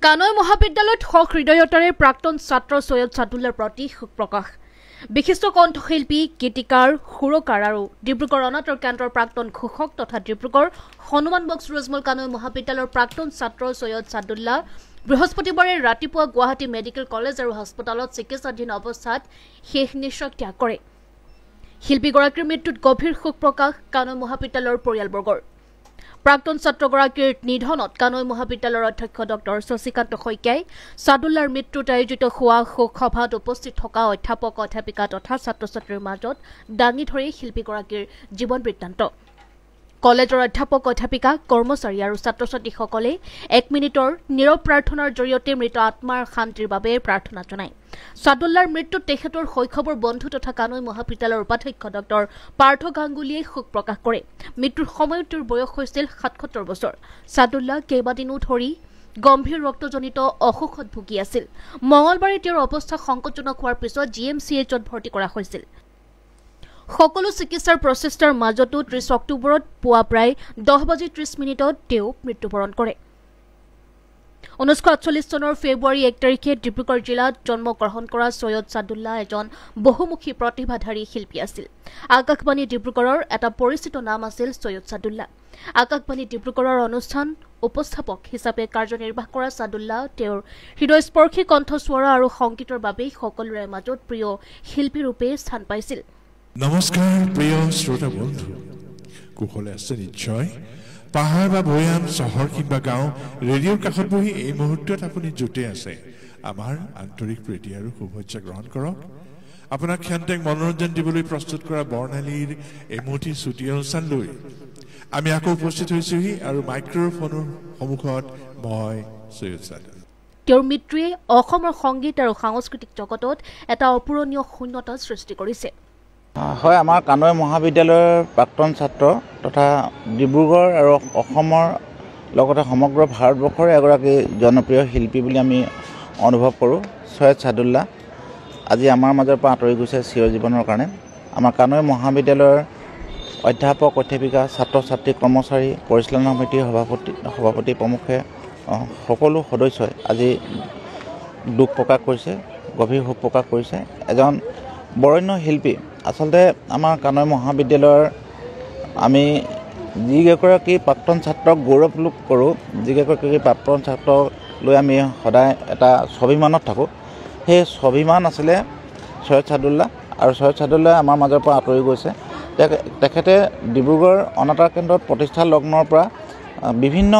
কানৈ মহাবিদ্যালয়ত সহৃদয়তাৰে প্ৰাক্তন ছাত্ৰ সৈয়দ ছাদুল্লাৰ প্ৰতি শোক প্ৰকাশ। বিশিষ্ট কণ্ঠশিল্পী, গীতিকাৰ, সুৰকাৰ আৰু ডিব্ৰুগড় অনাতাঁৰ কেন্দ্ৰৰ প্ৰাক্তন ঘোষক তথা ডিব্ৰুগড় হনুমান বক্স ৰোজমল কানৈ মহাবিদ্যালয়ৰ প্ৰাক্তন ছাত্ৰ সৈয়দ ছাদুল্লা বৃহস্পতিবাৰে ৰাতিপুৱা গুৱাহাটী মেডিকেল কলেজ আৰু হাস্পতালত চিকিৎসাধীন অৱস্থাত শেষ নিশ্বাস ত্যাগ কৰে। শিল্পীগৰাকীৰ মৃত্যুত গভীৰ শোক প্ৰকাশ কানৈ মহাবিদ্যালয়ৰ পৰিয়ালবৰ্গৰ। প্ৰাক্তন ছাত্ৰগৰাকীৰ নিধনত কানৈ মহাবিদ্যালয়ৰ অধ্যক্ষ ডক্টৰ শশীকান্ত শইকীয়াই ছাদুল্লাৰ মৃত্যুত আয়োজিত হোৱা শোক সভাত উপস্থিত থকা অধ্যাপক অধ্যাপিকা তথা ছাত্ৰ ছাত্ৰীৰ মাজত দাঙি ধৰি শিল্পীগৰাকীৰ জীৱন বৃত্তান্ত। কলেজৰ অধ্যাপক অধ্যাপিকা, কৰ্মচাৰী আৰু ছাত্ৰ ছাত্ৰীসকলে 1 মিনিটৰ নীৰৱ প্ৰাৰ্থনাৰ জৰিয়তে মৃত আত্মাৰ শান্তিৰ বাবে প্ৰাৰ্থনা জনায়। ছাদুল্লাৰ মৃত্যুত তেখেতৰ শৈশৱৰ বন্ধু তথা কানৈ মহাবিদ্যালয়ৰ উপাধ্যক্ষ ডক্টৰ পাৰ্থ গাংগুলীয়ে শোক প্ৰকাশ কৰে। মৃত্যুৰ সময়ত তেওঁৰ বয়স হৈছিল 77 বছৰ। ছাদুল্লা কেইবাদিনো ধৰি গম্ভীৰ ৰক্তজনিত অসুখত ভুগি আছিল। মঙলবাৰে তেওঁৰ অৱস্থা সংকটজনক হোৱাৰ পিছত GMCHত ভৰ্তি কৰা হৈছিল। সকলো চিকিৎসাৰ প্ৰচেষ্টাৰ মাজতো 30 অক্টোবৰত পুৱা প্ৰায় 10:30 তেওঁ মৃত্যুবৰণ কৰে। 1948 চনৰ ফেব্ৰুৱাৰী 1 তাৰিখে ডিব্ৰুগড় জিলাত জন্মগ্ৰহণ কৰা সৈয়দ ছাদুল্লা এজন বহুমুখী প্ৰতিভাধাৰী শিল্পী আছিল। আকাশবাণী ডিব্ৰুগড়ৰ এটা পৰিচিত নাম আছিল সৈয়দ ছাদুল্লা। আকাশবাণী ডিব্ৰুগড়ৰ অনুষ্ঠান উপস্থাপক হিচাপে কাৰ্যনিৰ্বাহ কৰা ছাদুল্লা তেওঁৰ হৃদয়স্পৰ্শী কণ্ঠস্বৰ আৰু সংগীতৰ বাবেই সকলোৰে মাজত প্ৰিয় শিল্পীৰূপে স্থান পাইছিল। নমস্কাৰ প্ৰিয় শ্ৰোতা বন্ধু, কুশলে আছে নিশ্চয়। পাহাৰ বা ভৈয়াম, চহৰ কিংবা গাঁও, ৰেডিঅ'ৰ কাষত বহি এই মুহূৰ্তত আপুনি য'তে আছে আমাৰ আন্তৰিক প্ৰীতি আৰু শুভেচ্ছা গ্ৰহণ কৰক। আপোনাক ক্ষন্তেক মনোৰঞ্জন দিবলৈ প্ৰস্তুত কৰা বৰ্ণালীৰ এমুঠি ছুটি অনুষ্ঠান লৈ আমি আকৌ উপস্থিত হৈছোহি আৰু মাইক্ৰফোনৰ সন্মুখত মই সৈয়দ ছাদুল্লা। তেওঁৰ মৃত্যুৱে অসমৰ সংগীত আৰু সাংস্কৃতিক জগতত এটা অপূৰণীয় শূন্যতা সৃষ্টি কৰিছে। হয়, আমাৰ কানৈ মহাবিদ্যালয়ৰ প্ৰাক্তন ছাত্ৰ তথা ডিব্ৰুগড় আৰু অসমৰ লগতে সমগ্ৰ ভাৰতবৰ্ষৰ এগৰাকী জনপ্ৰিয় শিল্পী বুলি আমি অনুভৱ কৰোঁ সৈয়দ ছাদুল্লা আজি আমাৰ মাজৰ পৰা আঁতৰি গৈছে চিৰজীৱনৰ কাৰণে। আমাৰ কানৈ মহাবিদ্যালয়ৰ অধ্যাপক অধ্যাপিকা, ছাত্ৰ ছাত্ৰী, কৰ্মচাৰী, পৰিচালনা সমিতিৰ সভাপতি প্ৰমুখে সকলো সদস্যই আজি দুখ প্ৰকাশ কৰিছে, গভীৰ শোক প্ৰকাশ কৰিছে। এজন বৰেণ্য শিল্পী। আচলতে আমাৰ কানৈ মহাবিদ্যালয়ৰ আমি যিকেইগৰাকী প্ৰাক্তন ছাত্ৰক গৌৰৱ লোপ কৰোঁ, যিকেইগৰাকী প্ৰাক্তন ছাত্ৰক লৈ আমি সদায় এটা স্বাভিমানত থাকোঁ, সেই স্বাভিমান আছিলে সৈয়দ ছাদুল্লা। আৰু সৈয়দ ছাদুল্লাই আমাৰ মাজৰ পৰা আঁতৰি গৈছে। তেখেতে ডিব্ৰুগড় অনাতাঁৰ কেন্দ্ৰত প্ৰতিষ্ঠা লগ্নৰ পৰা বিভিন্ন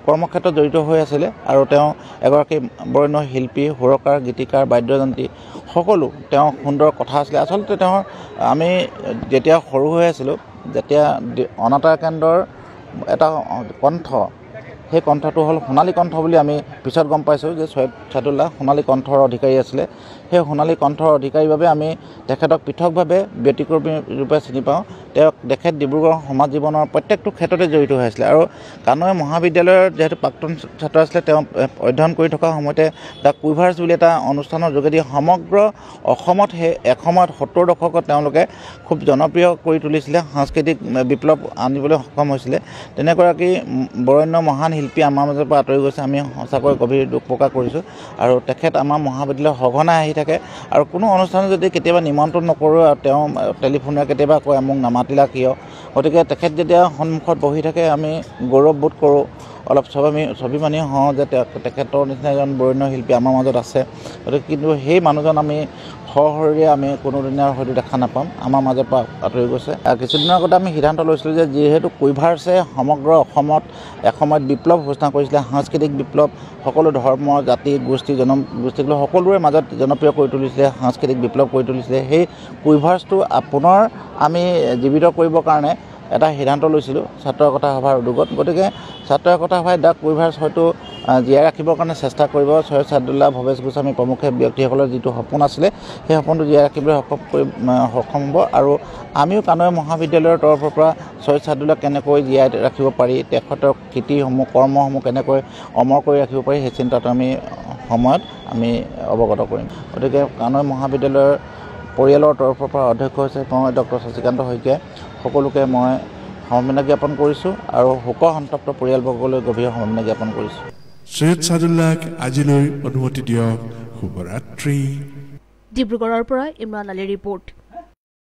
কৰ্মক্ষেত্ৰত জড়িত হৈ আছিলে আৰু তেওঁ এগৰাকী বৰেণ্য শিল্পী, সুৰকাৰ, গীতিকাৰ, বাদ্যযন্ত্ৰী, সকলো তেওঁ সুন্দৰ কথা আছিলে। আচলতে তেওঁৰ আমি যেতিয়া সৰু হৈ আছিলোঁ, যেতিয়া অনাতাঁৰ কেন্দ্ৰৰ এটা কণ্ঠ, সেই কণ্ঠটো হ'ল সোণালী কণ্ঠ বুলি আমি পিছত গম পাইছোঁ যে সৈয়দ ছাদুল্লা সোণালী কণ্ঠৰ অধিকাৰী আছিলে। সেই সোণালী কণ্ঠৰ অধিকাৰীৰ বাবে আমি তেখেতক পৃথকভাৱে ব্যতিক্ৰমী ৰূপে চিনি পাওঁ। তেখেত ডিব্ৰুগড় সমাজ জীৱনৰ প্ৰত্যেকটো ক্ষেত্ৰতে জড়িত হৈ আছিলে আৰু কানৈ মহাবিদ্যালয়ৰ যিহেতু প্ৰাক্তন ছাত্ৰ আছিলে, তেওঁ অধ্যয়ন কৰি থকা সময়তে দ্য কুইভাৰ্ছ বুলি এটা অনুষ্ঠানৰ যোগেদি সমগ্ৰ অসমত সেই এসময়ত 70 দশকত তেওঁলোকে খুব জনপ্ৰিয় কৰি তুলিছিলে, সাংস্কৃতিক বিপ্লৱ আনিবলৈ সক্ষম হৈছিলে। তেনেগৰাকী বৰেণ্য মহান শিল্পী আমাৰ মাজৰ পৰা আঁতৰি গৈছে। আমি সঁচাকৈ গভীৰ দুখ প্ৰকাশ কৰিছোঁ আৰু তেখেত আমাৰ মহাবিদ্যালয়ত সঘনাই আহি থাকে আৰু কোনো অনুষ্ঠানত যদি কেতিয়াবা নিমন্ত্ৰণ নকৰোঁ আৰু তেওঁ টেলিফোনেৰে কেতিয়াবা কয় মোক নামাতিলা কিয়, গতিকে তেখেত যেতিয়া সন্মুখত বহি থাকে আমি গৌৰৱবোধ কৰোঁ, অলপ স্বাভিমানী হওঁ যে তেখেতৰ নিচিনা এজন বৰেণ্য শিল্পী আমাৰ মাজত আছে। গতিকে কিন্তু সেই মানুহজন আমি সশৰীৰে আমি কোনোদিনা হয়তো দেখা নাপাম, আমাৰ মাজৰ পৰা আঁতৰি গৈছে। কিছুদিনৰ আগতে আমি সিদ্ধান্ত লৈছিলোঁ যে যিহেতু কুইভাৰ্ছে সমগ্ৰ অসমত এসময়ত বিপ্লৱ ঘোষণা কৰিছিলে, সাংস্কৃতিক বিপ্লৱ, সকলো ধৰ্ম, জাতি, গোষ্ঠী, জনগোষ্ঠীক লৈ সকলোৰে মাজত জনপ্ৰিয় কৰি তুলিছিলে, সাংস্কৃতিক বিপ্লৱ কৰি তুলিছিলে। সেই কুইভাৰ্ছটো পুনৰ আমি জীৱিত কৰিবৰ কাৰণে এটা সিদ্ধান্ত লৈছিলোঁ ছাত্ৰ একতা সভাৰ উদ্যোগত। গতিকে ছাত্ৰ একতা সভাই দ্য কুইভাৰ্ছ হয়তো জীয়াই ৰাখিবৰ কাৰণে চেষ্টা কৰিব। সৈয়দ ছাদুল্লা, ভৱেশ গোস্বামী প্ৰমুখ্যে ব্যক্তিসকলৰ যিটো সপোন আছিলে, সেই সপোনটো জীয়াই ৰাখিবলৈ সক্ষম হ'ব। আৰু আমিও কানৈ মহাবিদ্যালয়ৰ তৰফৰ পৰা সৈয়দ ছাদুল্লাক কেনেকৈ জীয়াই ৰাখিব পাৰি, তেখেতৰ কৃতিসমূহ, কৰ্মসমূহ কেনেকৈ অমৰ কৰি ৰাখিব পাৰি, সেই চিন্তাটো আমি সময়ত আমি অৱগত কৰিম। গতিকে কানৈ মহাবিদ্যালয়ৰ পৰিয়ালৰ তৰফৰ পৰা অধ্যক্ষ হৈছে মই ডক্টৰ শশীকান্ত শইকীয়াই। সকলোকে মই সমবেদনা জ্ঞাপন কৰিছোঁ আৰু শোক সন্তপ্ত পৰিয়ালবৰ্গলৈ গভীৰ সমবেদনা জ্ঞাপন কৰিছোঁ। সৈয়দ ছাদুল্লাহক আজিলৈ অনুমতি দিয়ক। শুভৰাত্ৰি। ডিব্ৰুগড়ৰ পৰা ইমৰান আলীৰ ৰিপৰ্ট।